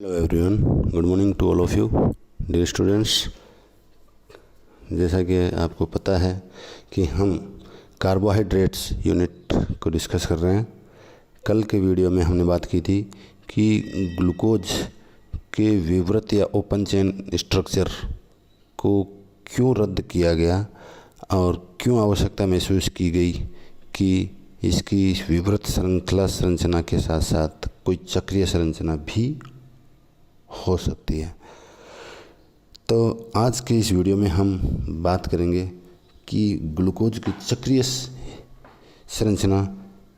Hello everyone, good morning to all of you dear students. जैसा कि आपको पता है कि हम कार्बोहाइड्रेट्स यूनिट को डिस्कस कर रहे हैं। कल के वीडियो में हमने बात की थी कि ग्लूकोज के विवृत या ओपन चेन स्ट्रक्चर को क्यों रद्द किया गया और क्यों आवश्यकता महसूस की गई कि इसकी विवृत श्रृंखला संरचना के साथ साथ कोई चक्रीय संरचना भी हो सकती है। तो आज के इस वीडियो में हम बात करेंगे कि ग्लूकोज की चक्रीय संरचना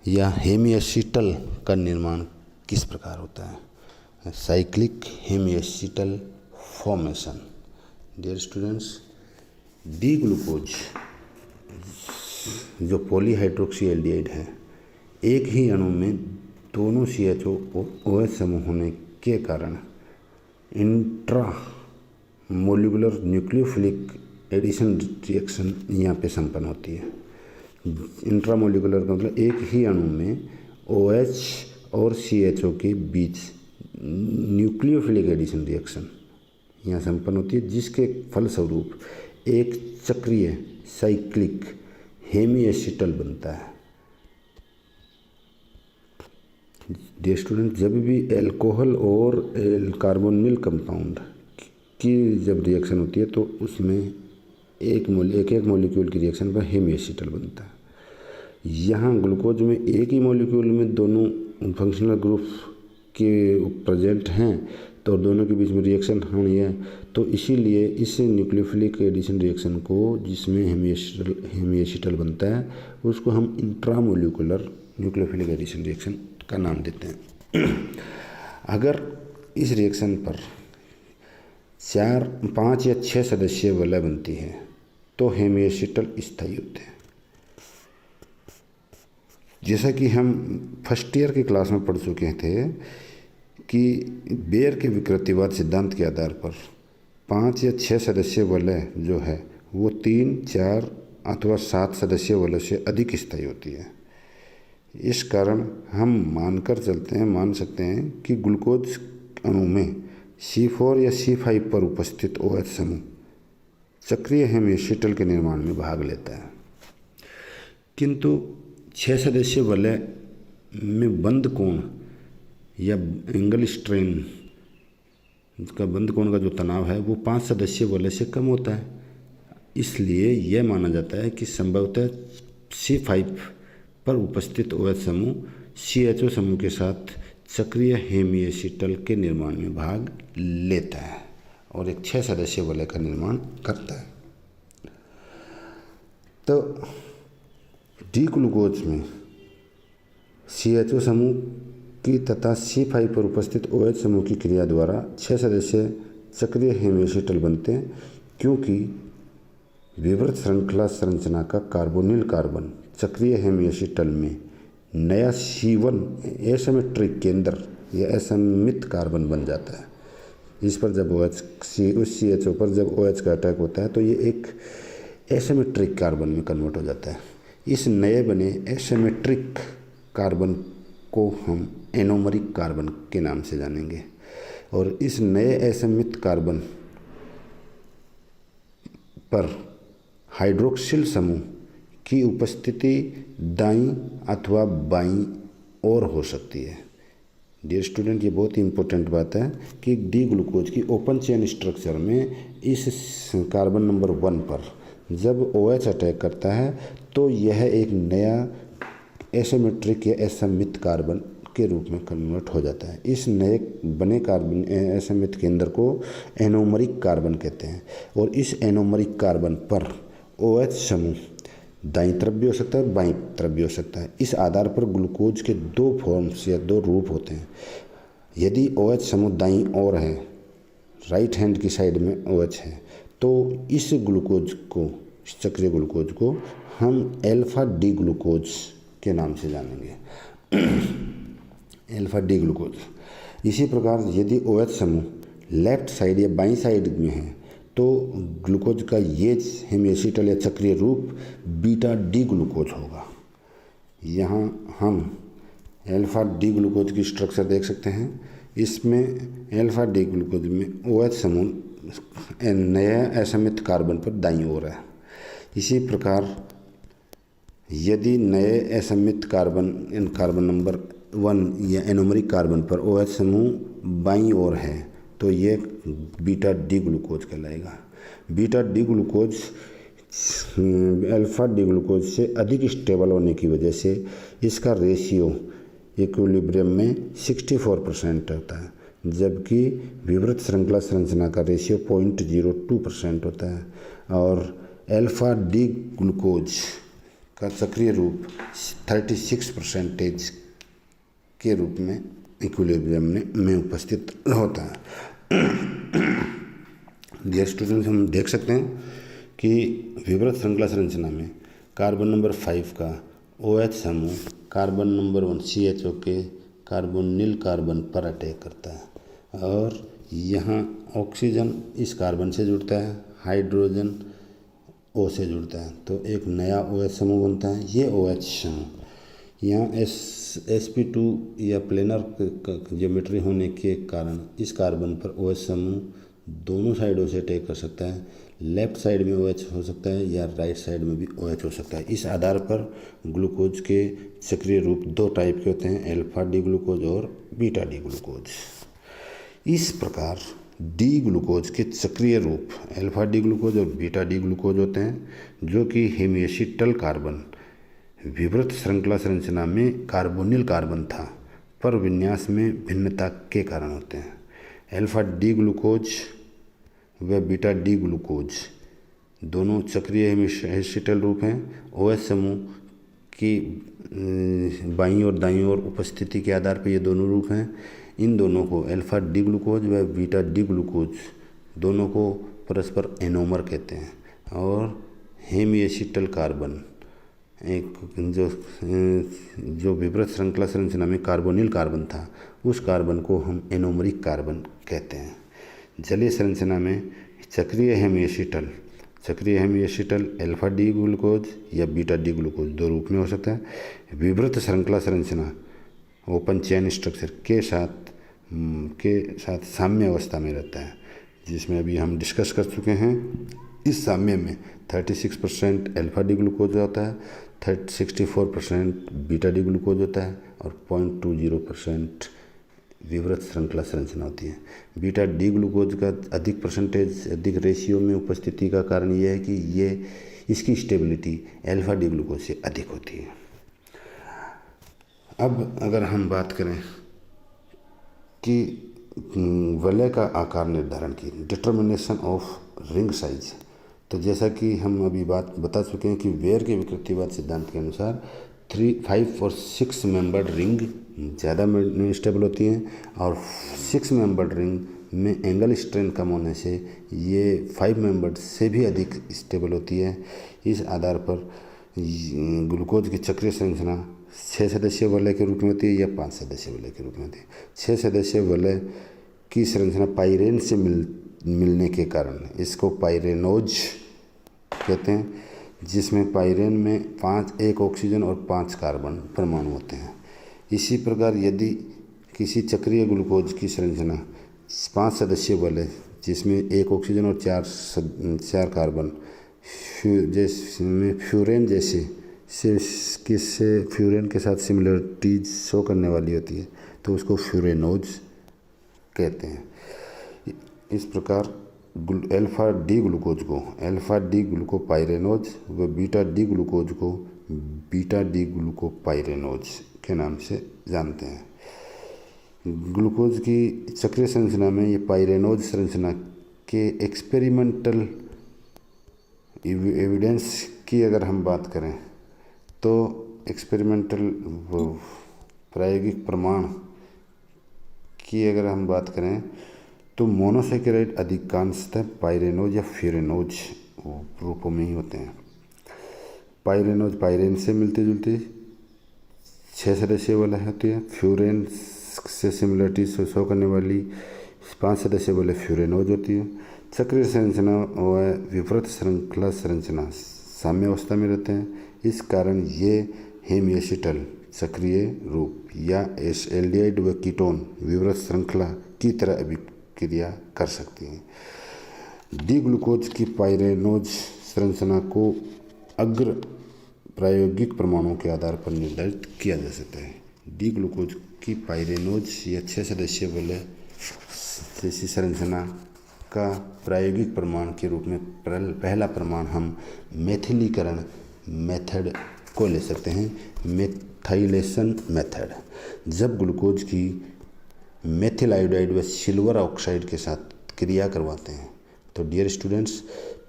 या हेमिएसिटल का निर्माण किस प्रकार होता है। Cyclic hemiacetal formation. Dear students, D glucose जो पॉलीहाइड्रोक्सी एल्डिहाइड है, एक ही अणु में दोनों CHO और OH समूह होने के कारण intra molecular nucleophilic addition reaction यहाँ पे संपन्न होती है। इंट्रा मोलिकुलर का मतलब एक ही अणु में OH और CHO के बीच न्यूक्लियोफिलिक एडिशन रिएक्शन यहाँ संपन्न होती है, जिसके फलस्वरूप एक चक्रीय साइक्लिक हेमिएसिटल बनता है। डियर स्टूडेंट, जब भी एल्कोहल और कार्बोनिल कंपाउंड की जब रिएक्शन होती है तो उसमें एक मॉलिक्यूल की रिएक्शन पर हेमिएसिटल बनता है। यहाँ ग्लूकोज में एक ही मॉलिक्यूल में दोनों फंक्शनल ग्रुप के प्रेजेंट हैं, तो दोनों के बीच में रिएक्शन होनी है, तो इसीलिए इस न्यूक्लियोफिलिक एडिशन रिएक्शन को जिसमें हेमिएसिटल बनता है उसको हम इंट्रामोलिकुलर न्यूक्लियोफिलिक एडिशन रिएक्शन का नाम देते हैं। अगर इस रिएक्शन पर 4, 5 या 6 सदस्यीय वलय बनती है तो हेमिएसिटल स्थायी होते हैं। जैसा कि हम फर्स्ट ईयर की क्लास में पढ़ चुके थे कि बेयर के विकृतिवाद सिद्धांत के आधार पर 5 या 6 सदस्यीय वलय जो है वो 3, 4 अथवा 7 सदस्यीय वलय से अधिक स्थायी होती है। इस कारण हम मान सकते हैं कि ग्लूकोज अणु में C4 या C5 पर उपस्थित OH समूह चक्रीय हेमिएसिटल के निर्माण में भाग लेता है। किंतु 6 सदस्यीय वलय में बंद कोण या एंगल स्ट्रेन का बंद कोण का जो तनाव है वो 5 सदस्यीय वलय से कम होता है। इसलिए यह माना जाता है कि संभवतः C5 पर उपस्थित OH समूह CHO समूह के साथ चक्रीय हेमिएसिटल के निर्माण में भाग लेता है और एक 6 सदस्यीय वलय का निर्माण करता है। तो डी ग्लूकोज में CHO समूह की तथा C5 पर उपस्थित OH समूह की क्रिया द्वारा 6 सदस्यीय चक्रीय हेमिएसिटल बनते हैं, क्योंकि विवृत श्रृंखला संरचना का कार्बोनिल कार्बन चक्रीय हेमिएसिटल में नया C1 एसिमेट्रिक केंद्र या असममित कार्बन बन जाता है। इस पर जब उस CHO पर जब OH का अटैक होता है तो ये एक एसिमेट्रिक कार्बन में कन्वर्ट हो जाता है। इस नए बने एसिमेट्रिक कार्बन को हम एनोमरिक कार्बन के नाम से जानेंगे, और इस नए असममित कार्बन पर हाइड्रोक्सिल समूह की उपस्थिति दाईं अथवा बाईं ओर हो सकती है। डियर स्टूडेंट, ये बहुत ही इम्पोर्टेंट बात है कि डी ग्लूकोज की ओपन चेन स्ट्रक्चर में इस कार्बन नंबर 1 पर जब OH अटैक करता है तो यह एक नया एसिमेट्रिक या असममित कार्बन के रूप में कन्वर्ट हो जाता है। इस नए बने कार्बन असममित केंद्र को एनोमरिक कार्बन कहते हैं, और इस एनोमरिक कार्बन पर OH समूह दाईं तरफ भी हो सकता है, बाईं तरफ भी हो सकता है। इस आधार पर ग्लूकोज के 2 फॉर्म्स या 2 रूप होते हैं। यदि OH समूह दाईं ओर है, राइट हैंड की साइड में OH है, तो इस ग्लूकोज को, इस चक्रीय ग्लूकोज को हम अल्फा डी ग्लूकोज के नाम से जानेंगे। Alpha D glucose. इसी प्रकार यदि OH समूह लेफ्ट साइड या बाईं साइड में है तो ग्लूकोज का ये हेमिएसिटल या चक्रीय रूप बीटा डी ग्लूकोज होगा। यहाँ हम अल्फा डी ग्लूकोज की स्ट्रक्चर देख सकते हैं। इसमें अल्फा डी ग्लूकोज में OH समूह नया असमित कार्बन पर दाईं ओर है। इसी प्रकार यदि नए असमित कार्बन नंबर 1 या एनोमरिक कार्बन पर OH समूह बाईं ओर है तो ये बीटा डी ग्लूकोज कहलाएगा। Beta D glucose alpha D glucose से अधिक स्टेबल होने की वजह से इसका रेशियो इक्विलिब्रियम में 64% होता है, जबकि विवृत श्रृंखला संरचना का रेशियो 0.02% होता है और अल्फा डी ग्लूकोज का सक्रिय रूप 36% के रूप में इक्विलिब्रियम में उपस्थित होता है। डियर स्टूडेंट्स, हम देख सकते हैं कि विवृत श्रृंखला संरचना में कार्बन नंबर 5 का OH समूह कार्बन नंबर 1 CHO के कार्बोनिल कार्बन पर अटैक करता है और यहाँ ऑक्सीजन इस कार्बन से जुड़ता है, हाइड्रोजन O से जुड़ता है तो एक नया OH समूह बनता है। ये OH समूह यहाँ sp2 या प्लेनर ज्योमेट्री होने के कारण इस कार्बन पर OH समूह दोनों साइडों से अटैक कर सकता है। लेफ्ट साइड में OH हो सकता है या राइट साइड में भी OH हो सकता है। इस आधार पर ग्लूकोज के सक्रिय रूप 2 टाइप के होते हैं, अल्फा डी ग्लूकोज और बीटा डी ग्लूकोज। इस प्रकार डी ग्लूकोज के सक्रिय रूप अल्फा डी ग्लूकोज और बीटा डी ग्लूकोज होते हैं, जो कि हेमिएसिटल कार्बन विवृत श्रृंखला संरचना में कार्बोनिल कार्बन था पर विन्यास में भिन्नता के कारण होते हैं। अल्फा डी ग्लूकोज व बीटा डी ग्लूकोज दोनों सक्रिय हेमिएसिटल रूप हैं। OH समूह की बाईं और दाईं ओर उपस्थिति के आधार पर ये दोनों रूप हैं। इन दोनों को अल्फा डी ग्लूकोज व बीटा डी ग्लूकोज दोनों को परस्पर एनोमर कहते हैं और हेमिएसिटल कार्बन एक जो विवृत श्रृंखला संरचना में कार्बोनिल कार्बन था उस कार्बन को हम एनोमरिक कार्बन कहते हैं। जलीय संरचना में सक्रिय हेमिएसिटल अल्फा डी ग्लूकोज या बीटा डी ग्लूकोज 2 रूप में हो सकता है। विवृत श्रृंखला संरचना ओपन चेन स्ट्रक्चर के साथ साम्य अवस्था में रहता है, जिसमें अभी हम डिस्कस कर चुके हैं। इस साम्य में 36% अल्फा डी ग्लूकोज होता है, 64% बीटा डी ग्लूकोज होता है और 0.20% विवृत श्रृंखला संरचना होती है। बीटा डी ग्लूकोज का अधिक रेशियो में उपस्थिति का कारण यह है कि इसकी स्टेबिलिटी अल्फा डी ग्लूकोज से अधिक होती है। अब अगर हम बात करें कि वलय का आकार निर्धारण की डिटर्मिनेशन ऑफ रिंग साइज, तो जैसा कि हम अभी बात बता चुके हैं कि वेयर के विकृतिवाद सिद्धांत के अनुसार 3, 5 और 6 मेंबर्ड रिंग ज़्यादा स्टेबल होती हैं और 6 मेंबर्ड रिंग में एंगल स्ट्रेन कम होने से ये 5 मेंबर्ड से भी अधिक स्टेबल होती है। इस आधार पर ग्लूकोज की चक्रीय संरचना 6 सदस्यीय वलय के रूप में होती है या 5 सदस्यीय वलय के रूप में होती है। 6 सदस्यीय वलय की संरचना पाइरेन से मिलने के कारण इसको पाइरेनोज कहते हैं, जिसमें पाइरेन में 1 ऑक्सीजन और 5 कार्बन परमाणु होते हैं। इसी प्रकार यदि किसी चक्रीय ग्लूकोज की संरचना 5 सदस्यीय वलय जिसमें 1 ऑक्सीजन और 4 कार्बन जिसमें फ्यूरेन से फ्यूरेन के साथ सिमिलरिटीज शो करने वाली होती है तो उसको फ्यूरेनोज कहते हैं। इस प्रकार अल्फा डी ग्लूकोज को अल्फा डी ग्लूकोपाइरेनोज व बीटा डी ग्लूकोज को बीटा डी ग्लूकोपाइरेनोज के नाम से जानते हैं। ग्लूकोज की चक्रीय संरचना में ये पाइरेनोज संरचना के एक्सपेरिमेंटल एविडेंस की अगर हम बात करें तो एक्सपेरिमेंटल प्रायोगिक प्रमाण की अगर हम बात करें तो मोनोसैकेराइड अधिकांशतः पाइरेनोज या फ्यूरेनोज रूपों में ही होते हैं। पाइरेनोज पाइरेन से मिलती जुलती 6 सदस्यीय वाला होती है। फ्यूरेन से सिमिलरिटी शो करने वाली 5 सदस्यीय वाले फ्यूरेनोज होती है। चक्रीय संरचना व विपरीत श्रृंखला संरचना साम्य अवस्था में रहते हैं। इस कारण ये हेमिएसिटल सक्रिय रूप या एल्डिहाइड व कीटोन विवृत श्रृंखला की तरह अभिक्रिया कर सकती हैं। डी ग्लूकोज की पाइरेनोज संरचना को अग्र प्रायोगिक प्रमाणों के आधार पर निर्धारित किया जा सकता है। डी ग्लूकोज की पाइरेनोज या 6 सदस्यीय वलय जैसी संरचना का प्रायोगिक प्रमाण के रूप में पहला प्रमाण हम मेथिलीकरण मेथड को ले सकते हैं, मेथाइलेशन मेथड। जब ग्लूकोज की मेथिल आयोडाइड व सिल्वर ऑक्साइड के साथ क्रिया करवाते हैं तो डियर स्टूडेंट्स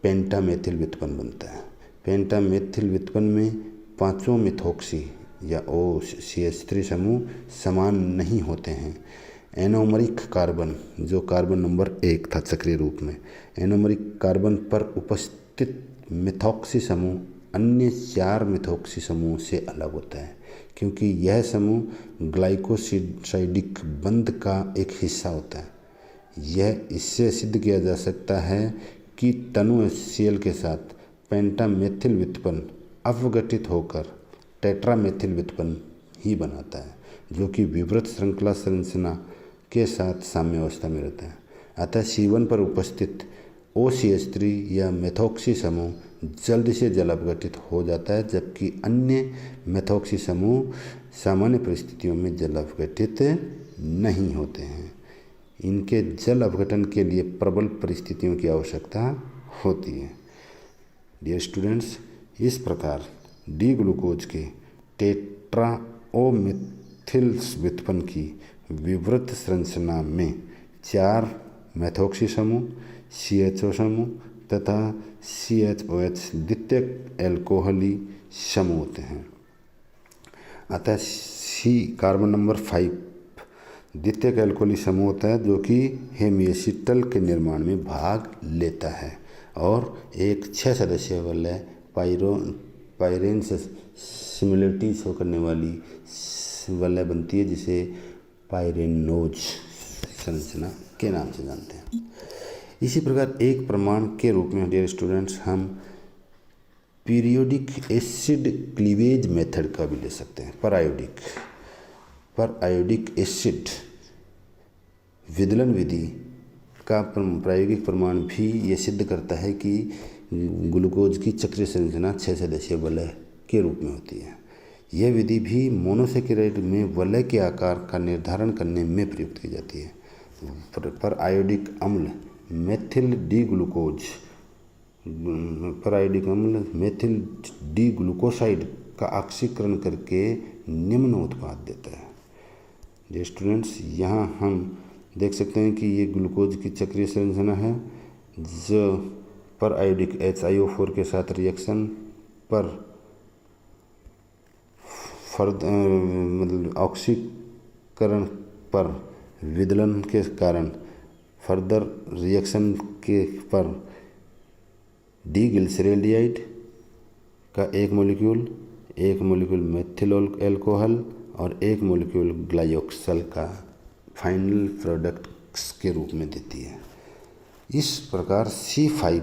पेंटामेथिल व्युत्पन्न बनता है। पेंटामेथिल व्युत्पन्न में पांचों मिथॉक्सी या OCH3 समूह समान नहीं होते हैं। एनोमरिक कार्बन जो कार्बन नंबर 1 था सक्रिय रूप में, एनोमरिक कार्बन पर उपस्थित मिथॉक्सी समूह अन्य 4 मिथॉक्सी समूह से अलग होता है, क्योंकि यह समूह ग्लाइकोसाइडिक बंध का एक हिस्सा होता है। यह इससे सिद्ध किया जा सकता है कि तनु HCl के साथ पेंटामेथिल व्युत्पन्न अपघटित होकर टेट्रामेथिल व्युत्पन्न ही बनाता है, जो कि विवृत श्रृंखला संरचना के साथ साम्य अवस्था में रहता है। अतः C1 पर उपस्थित OCH3 या मेथॉक्सी समूह जल्द से जल्द अपघटित हो जाता है, जबकि अन्य मेथॉक्सी समूह सामान्य परिस्थितियों में जल अपघटित नहीं होते हैं। इनके जल अपघटन के लिए प्रबल परिस्थितियों की आवश्यकता होती है। डियर स्टूडेंट्स, इस प्रकार डी ग्लूकोज के टेट्राओमेथिल व्युत्पन्न की विवृत संरचना में 4 मेथॉक्सी समूह, CHO समूह तथा CHOH द्वितीयक एल्कोहली समूह होते हैं। अतः कार्बन नंबर 5 द्वितीयक एल्कोहली समूह होता है, जो कि हेमिएसिटल के निर्माण में भाग लेता है और एक 6 सदस्यीय वलय पाइरेन से सिमिलरिटी शो करने वाली वलय बनती है, जिसे पाइरेनोज संरचना के नाम से जानते हैं। इसी प्रकार एक प्रमाण के रूप में डियर स्टूडेंट्स हम पीरियोडिक एसिड क्लीवेज मेथड का भी ले सकते हैं। पर आयोडिक एसिड विदलन विधि का प्रायोगिक प्रमाण भी ये सिद्ध करता है कि ग्लूकोज की चक्रीय संरचना 6 सदस्यीय वलय के रूप में होती है। यह विधि भी मोनोसेकेराइड में वलय के आकार का निर्धारण करने में प्रयुक्त की जाती है। पर आयोडिक अम्ल मेथिल डी ग्लूकोसाइड का ऑक्सीकरण करके निम्न उत्पाद देता है। डियर स्टूडेंट्स, यहाँ हम देख सकते हैं कि ये ग्लूकोज की चक्रीय संरचना है, जो पर आयोडिक HiO4 के साथ रिएक्शन पर मतलब ऑक्सीकरण पर विदलन के कारण फर्दर रिएक्शन के पर डी ग्लिसरैल्डिहाइड का एक मॉलिक्यूल मेथिल एल्कोहल और एक मॉलिक्यूल ग्लाइकोक्सल का फाइनल प्रोडक्ट्स के रूप में देती है। इस प्रकार C5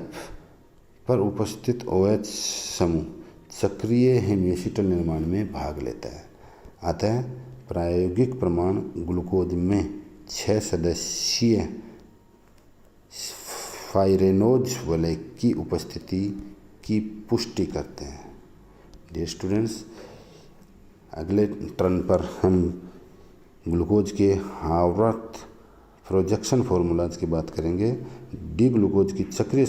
पर उपस्थित OH समूह सक्रिय हेमिएसिटल निर्माण में भाग लेता है। अतः प्रायोगिक प्रमाण ग्लूकोज में 6 सदस्यीय पाइरेनोज वलय की उपस्थिति की पुष्टि करते हैं। डियर स्टूडेंट्स, अगले टर्न पर हम ग्लूकोज के हावर्थ प्रोजेक्शन फार्मूलाज की बात करेंगे। डी ग्लूकोज की चक्रीय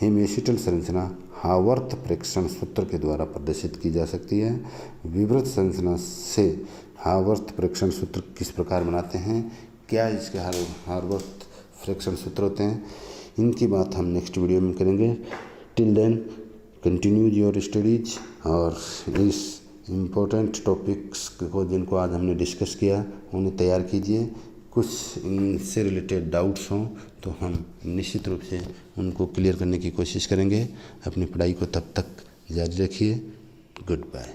हेमिएसिटल संरचना हावर्थ प्रेक्षण सूत्र के द्वारा प्रदर्शित की जा सकती है। विवृत संरचना से हावर्थ प्रेक्षण सूत्र किस प्रकार बनाते हैं, क्या इसके हावर्थ प्रेक्षण सूत्र होते हैं, इनकी बात हम नेक्स्ट वीडियो में करेंगे। Till then continues your studies और इस इम्पोर्टेंट टॉपिक्स को जिनको आज हमने डिस्कस किया उन्हें तैयार कीजिए। कुछ इनसे रिलेटेड डाउट्स हों तो हम निश्चित रूप से उनको क्लियर करने की कोशिश करेंगे। अपनी पढ़ाई को तब तक जारी रखिए। Good bye.